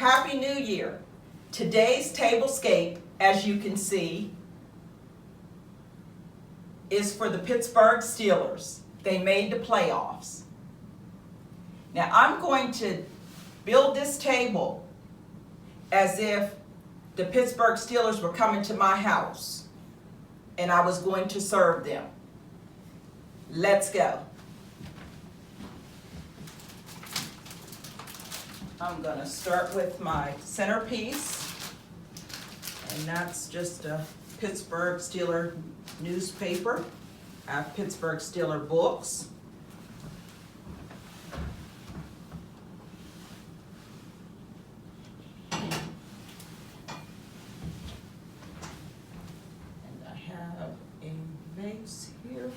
Happy New Year. Today's tablescape, as you can see, is for the Pittsburgh Steelers. They made the playoffs. Now I'm going to build this table as if the Pittsburgh Steelers were coming to my house and I was going to serve them. Let's go. I'm going to start with my centerpiece, and that's just a Pittsburgh Steeler newspaper. I have Pittsburgh Steeler books. And I have a vase here.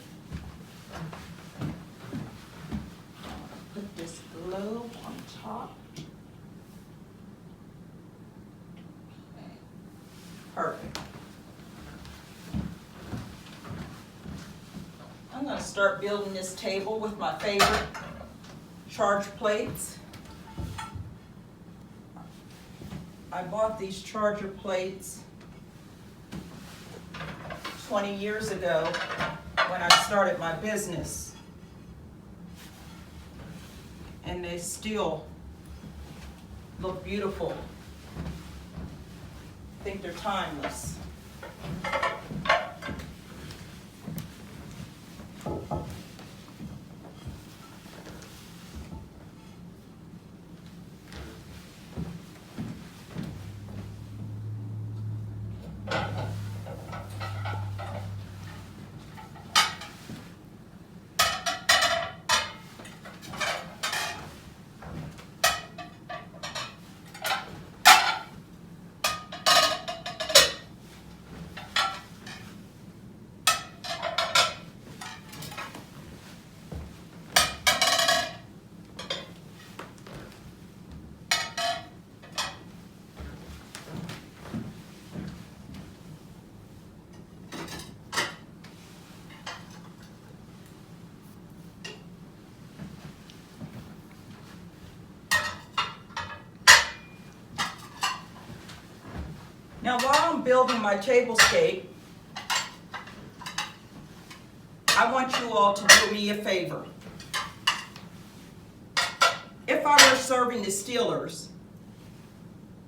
Put this globe on top. Okay. Perfect. I'm going to start building this table with my favorite charge plates. I bought these charger plates 20 years ago when I started my business, and they still look beautiful. I think they're timeless. Now, while I'm building my tablescape, I want you all to do me a favor. If I were serving the Steelers,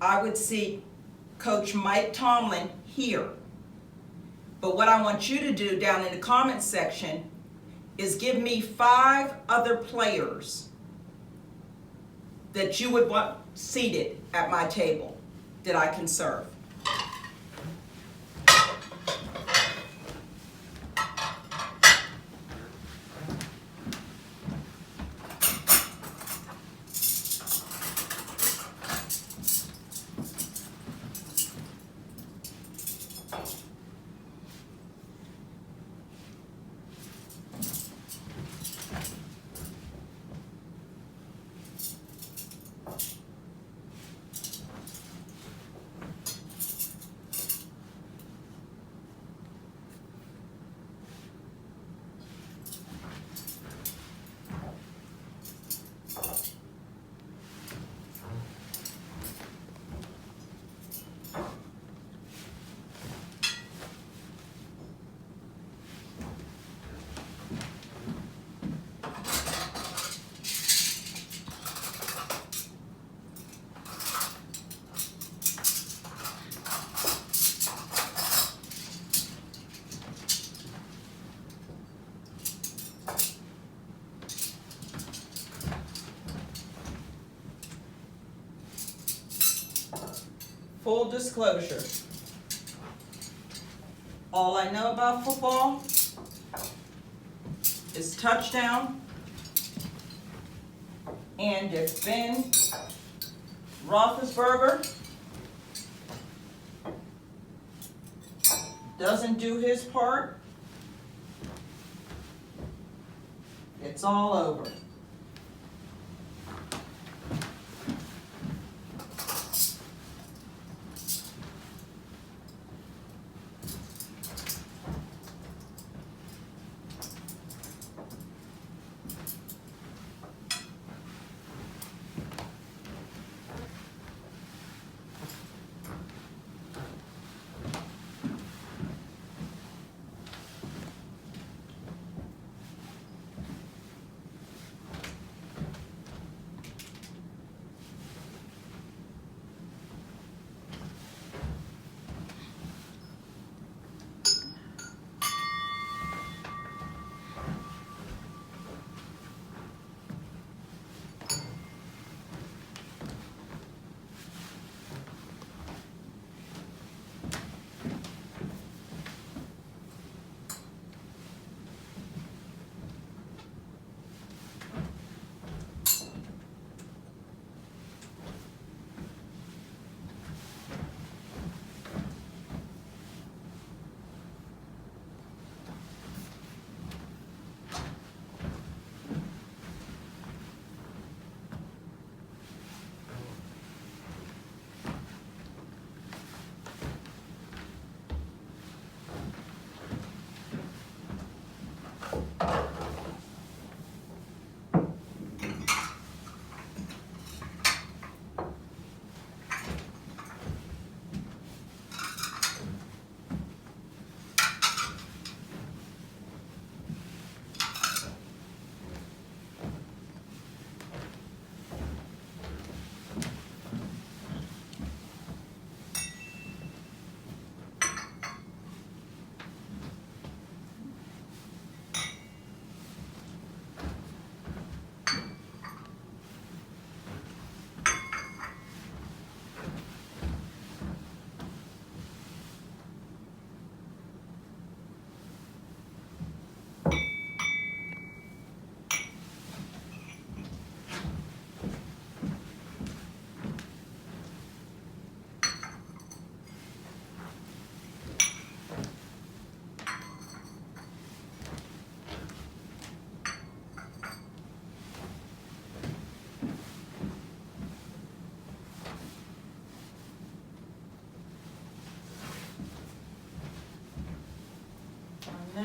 I would see Coach Mike Tomlin here. But what I want you to do down in the comments section is give me 5 other players that you would want seated at my table that I can serve. Full disclosure, all I know about football is touchdown, and if Ben Roethlisberger doesn't do his part, it's all over.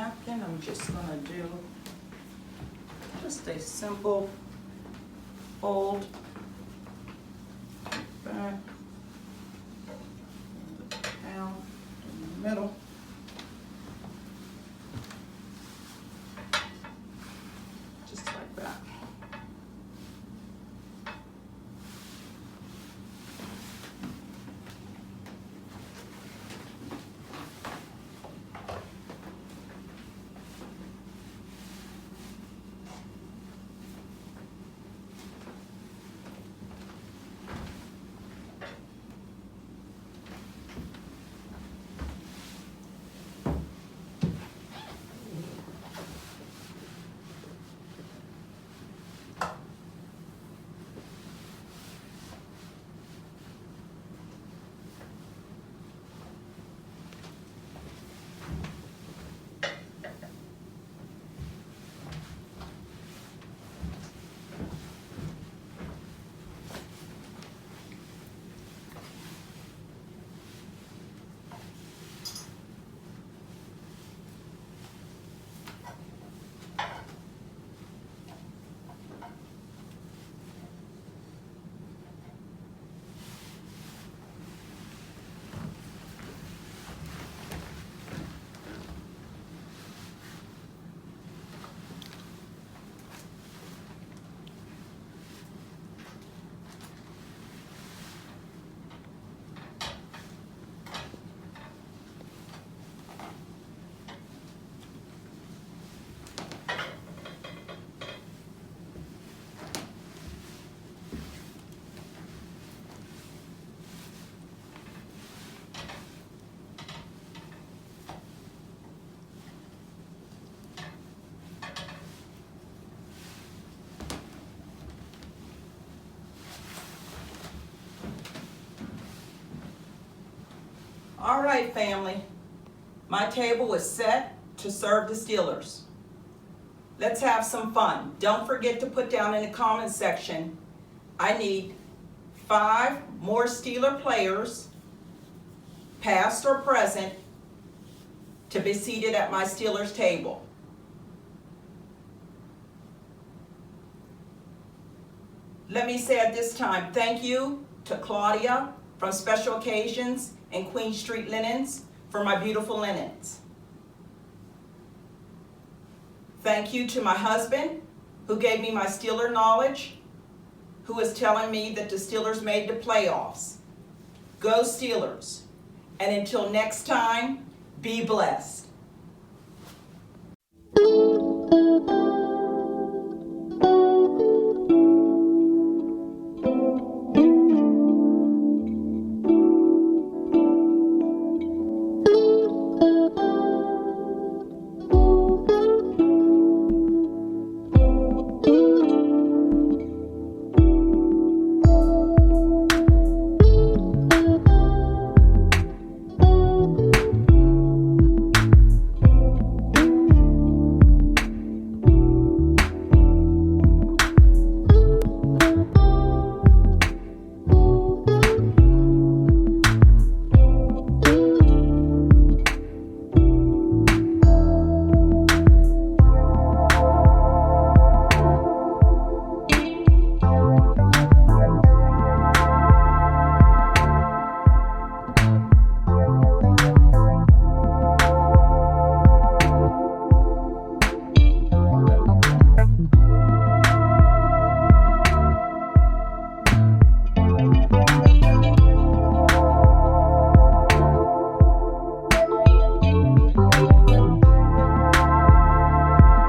napkin, I'm just gonna do just a simple fold back down in the middle. Just like that. All right, family, my table is set to serve the Steelers. Let's have some fun. Don't forget to put down in the comment section, I need 5 more Steeler players, past or present, to be seated at my Steelers table. Let me say at this time, thank you to Claudia from Special Occasions and Queen Street Linens for my beautiful linens. Thank you to my husband who gave me my Steeler knowledge, who is telling me that the Steelers made the playoffs. Go Steelers. And until next time, be blessed.